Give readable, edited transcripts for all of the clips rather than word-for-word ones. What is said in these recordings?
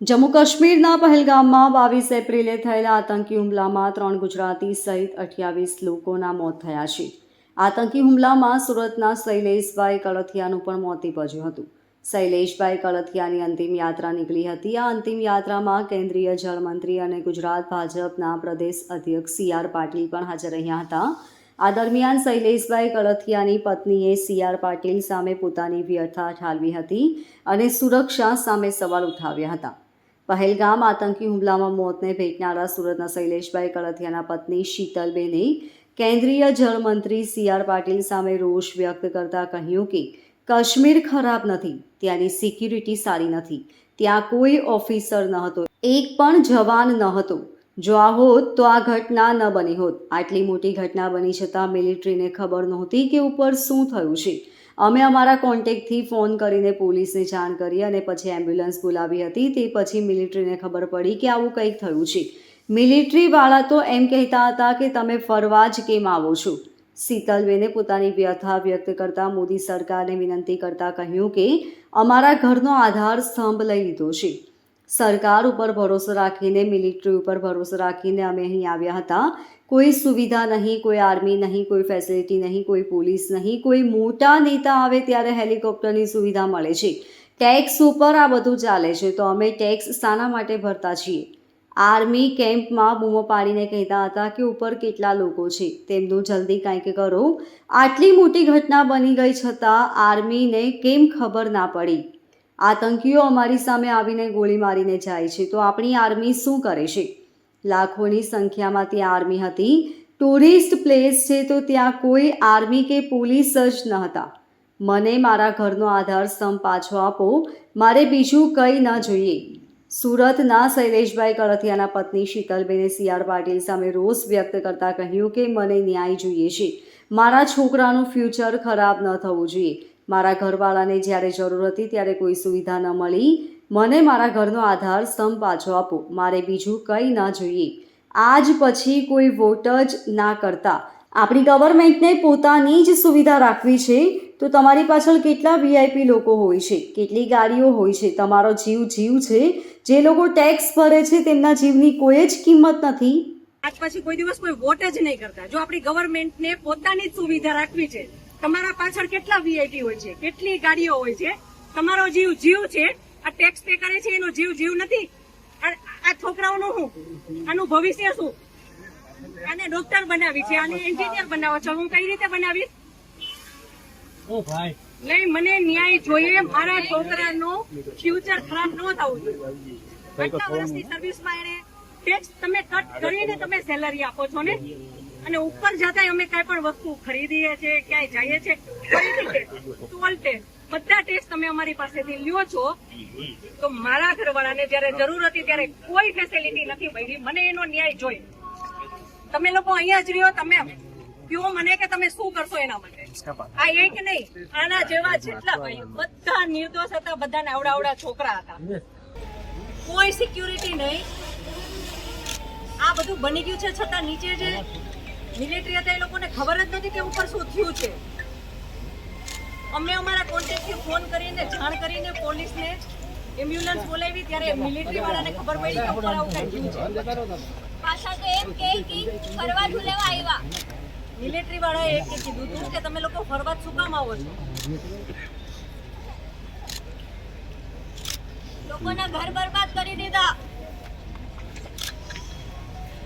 જમ્મુ કાશ્મીરના પહેલગામમાં 22 એપ્રિલે થયેલા આતંકી હુમલામાં 3 ગુજરાતી સહિત 28 લોકોના મોત થયા છે. આતંકી હુમલામાં સુરતના શૈલેષભાઈ કળથિયાનું પણ મોત નીપજ્યું હતું. શૈલેષભાઈ કળથિયાની અંતિમ યાત્રા નીકળી હતી. આ અંતિમ યાત્રામાં કેન્દ્રીય જળમંત્રી અને ગુજરાત ભાજપના પ્રદેશ અધ્યક્ષ CR પાટીલ પણ હાજર રહ્યા હતા. આ દરમિયાન શૈલેષભાઈ કળથિયાની પત્નીએ CR પાટીલ સામે પોતાની વ્યથા ઠાલવી હતી અને સુરક્ષા સામે સવાલ ઉઠાવ્યા હતા. પહેલગામ આતંકી હુમલામાં મોતને ભેટનારા સુરતના શૈલેષભાઈ કળથિયાના પત્ની શીતલબેને કેન્દ્રીય જળમંત્રી CR પાટીલ સામે રોષ વ્યક્ત કરતા કહ્યું કે કાશ્મીર ખરાબ નથી, ત્યાંની સિક્યુરિટી સારી નથી, ત્યાં કોઈ ઓફિસર ન હતો, એક પણ જવાન ન હતો. જો આ હોત તો આ ઘટના ન બની હોત. આટલી મોટી ઘટના બની છતાં મિલિટરીને ખબર નહોતી કે ઉપર શું થયું છે. અમે અમારા કોન્ટેક્ટથી ફોન કરીને પોલીસને જાણ કરી અને પછી એમ્બ્યુલન્સ બોલાવી હતી. તે પછી મિલિટરીને ખબર પડી કે આવું કંઈક થયું છે. મિલિટરીવાળા તો એમ કહેતા હતા કે તમે ફરવા જ કેમ આવો છો. શીતલબેને પોતાની વ્યથા વ્યક્ત કરતા મોદી સરકારને વિનંતી કરતા કહ્યું કે અમારા ઘરનો આધાર સ્તંભ લઈ લીધો છે. સરકાર ઉપર ભરોસો રાખીને, મિલિટરી ઉપર ભરોસો રાખીને અમે અહીં આવ્યા હતા. કોઈ સુવિધા નહીં, કોઈ આર્મી નહીં, કોઈ ફેસિલિટી નહીં, કોઈ પોલીસ નહીં. કોઈ મોટા નેતા આવે ત્યારે હેલિકોપ્ટરની સુવિધા મળે છે. ટેક્સ ઉપર આ બધું ચાલે છે. તો અમે ટેક્સ શાના માટે ભરતા છીએ? આર્મી કેમ્પમાં બૂમો પાડીને કહેતા હતા કે ઉપર કેટલા લોકો છે, તેમનું જલ્દી કંઈક કરો. આટલી મોટી ઘટના બની ગઈ છતાં આર્મીને કેમ ખબર ના પડી? આતંકીઓ અમારી સામે આવીને ગોળી મારીને જાય છે તો આપણી આર્મી શું કરે છે? લાખોની સંખ્યામાં ત્યાં આર્મી હતી. ટુરિસ્ટ પ્લેસ છે તો ત્યાં કોઈ આર્મી કે પોલીસ જ ન હતા. મને મારા ઘરનો આધાર સ્તંભ પાછો આપો, મારે બીજું કંઈ ન જોઈએ. સુરતના શૈલેષભાઈ કળથિયાના પત્ની શીતલબેને CR પાટીલ સામે રોષ વ્યક્ત કરતા કહ્યું કે મને ન્યાય જોઈએ છે. મારા છોકરાનું ફ્યુચર ખરાબ ન થવું જોઈએ. મારા ઘરવાળાને જ્યારે જરૂર હતી ત્યારે કોઈ સુવિધા ન મળી. મને મારા ઘરનો આધાર સ્તંભ પાછો આપો, મારે બીજું કંઈ ન જોઈએ. આજ પછી કોઈ વોટ જ ના કરતા. આપણી ગવર્મેન્ટને પોતાની જ સુવિધા રાખવી છે તો તમારી પાછળ કેટલા VIP લોકો હોય છે, કેટલી ગાડીઓ હોય છે. તમારો જીવ છે. જે લોકો ટેક્સ ભરે છે તેમના જીવની કોઈ જ કિંમત નથી. આજ પછી કોઈ દિવસ કોઈ વોટ જ નહીં કરતા. જો આપણી ગવર્મેન્ટને પોતાની જ સુવિધા રાખવી છે, તમારા પાછળ કેટલા VIP હોય છે, કેટલી ગાડીઓ હોય છે. તમારો જીવ છે. આ ટેક્સ પે કરે છે એનો જીવ નથી. આ છોકરાઓનું શું? આનું ભવિષ્ય શું? આને ડોક્ટર બનાવી છે, આને એન્જિનિયર બનાવો છો, હું કઈ રીતે બનાવીશ? નહીં, મને ન્યાય જોઈએ. મારા છોકરાનું ફ્યુચર ખરાબ ન થવું જોઈએ. કેટલા વર્ષની સર્વિસમાં એને ટેક્સ તમે કટ કરીને તમે સેલરી આપો છો ને, અને ઉપર જતા અમે કઈ પણ વસ્તુ ખરીદીએ છીએ, ક્યાંય જઈએ છીએ, ટોલ ટેક્સ, બધા ટેક્સ તમે અમારી પાસેથી લ્યો છો. તો મારા ઘરવાળાને જયારે જરૂર હતી ત્યારે કોઈ ફેસિલિટી નથી મળી. મને એનો ન્યાય જોઈએ. તમે લોકો અહીંયા જ રહ્યો, તમે કહો મને કે તમે શું કરશો એના માટે. આ એક નહીં, આના જેવા જેટલા ભાઈ બધા નિર્દોષ હતા, બધાને આવડા છોકરા હતા. કોઈ સિક્યુરિટી નહીં. આ બધું બની ગયું છે છતાં નીચે જે મિલિટરી હતા એ લોકોને ખબર જ નથી કે ઉપર શું થયું છે. અમે અમારા કોન્ટેક્ટથી ફોન કરીને જાણ કરીને પોલીસને એમ્બ્યુલન્સ બોલાવી ત્યારે મિલિટરી વાળાને ખબર પડી કે ઉપર આવું કંઈ થયું છે. પાછા તો એમ કે ફરવા ઝુલેવા આવ્યા. મિલિટરી વાળાએ એક કીધું હતું કે તમે લોકો ફરવા શું કામ આવો છો? લોકોના ઘર બરબાદ કરી દીધા.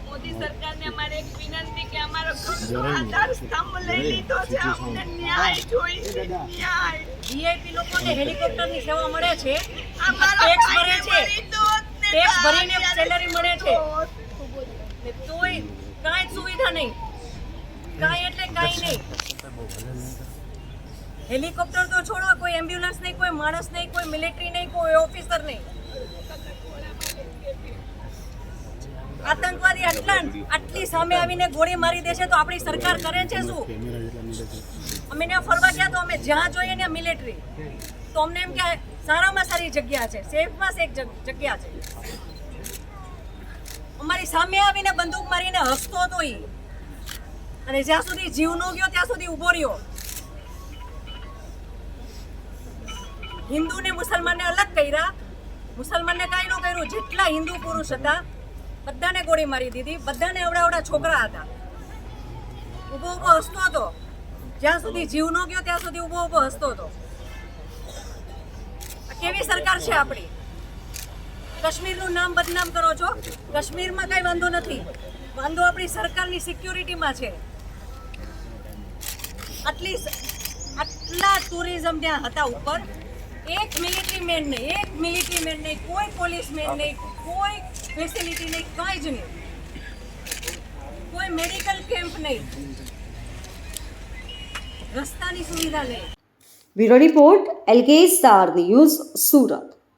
મોદી સરકારને અમારે એક વિનંતી કે અમારો ઘરનો આધાર સ્તંભ લઈ લીધો છે, અમને ન્યાય જોઈએ. ન્યાય. VIP લોકોને હેલિકોપ્ટરની સેવા મળે છે, અમારા ટેક્સ ભરે છે, ટેક્સ ભરીને ટેક્સ સેલરી મળે છે, ને તોય કાંઈ સુવિધા નહીં. કાંઈ એટલે કાંઈ નહીં. હેલિકોપ્ટર તો છોડો, કોઈ એમ્બ્યુલન્સ નહીં, કોઈ માણસ નહીં, કોઈ મિલિટરી નહીં, કોઈ ઓફિસર નહીં. આતંકવાદી આટલી સામે આવીને ગોળી મારી દેશે તો આપણી સરકાર કરે છે શું? અમે ત્યાં ફરવા ગયા તો અમે જ્યાં જોઈએ ત્યાં મિલિટરી. તો અમને એમ કે સારામાં સારી જગ્યા છે, સેફમાં સેફ જગ્યા છે. અમારી સામે આવીને બંદૂક મારીને હસતો હતો ઈ, અને જ્યાં સુધી જીવ ન ગયો ત્યાં સુધી ઉભો રહ્યો. હિન્દુ ને મુસલમાનને અલગ કર્યા, મુસલમાનને કાંઈ ન કર્યું. જેટલા હિન્દુ પુરુષ હતા બધાને ગોળી મારી દીધી. બધાને અવડા છોકરા હતા. ઊભો ઊભો હસતો હતો. જ્યાં સુધી જીવ ન ગયો ત્યાં સુધી ઊભો ઊભો હસતો હતો. આ કેવી સરકાર છે આપણી? કાશ્મીરનું નામ બદનામ કરો છો. કાશ્મીરમાં કઈ વાંધો નથી, વાંધો આપણી સરકારની સિક્યોરિટીમાં છે. આટલા ટુરિઝમ ત્યાં હતા ઉપર, એક મિલિટરી મેન નહીં, કોઈ પોલીસ મેન નહીં, કોઈ ફેસિલિટી નહીં, કાંઈ જ નહીં, કોઈ મેડિકલ કેમ્પ નહીં, રસ્તાની સુવિધા નહીં. Bureau report LK star news Surat.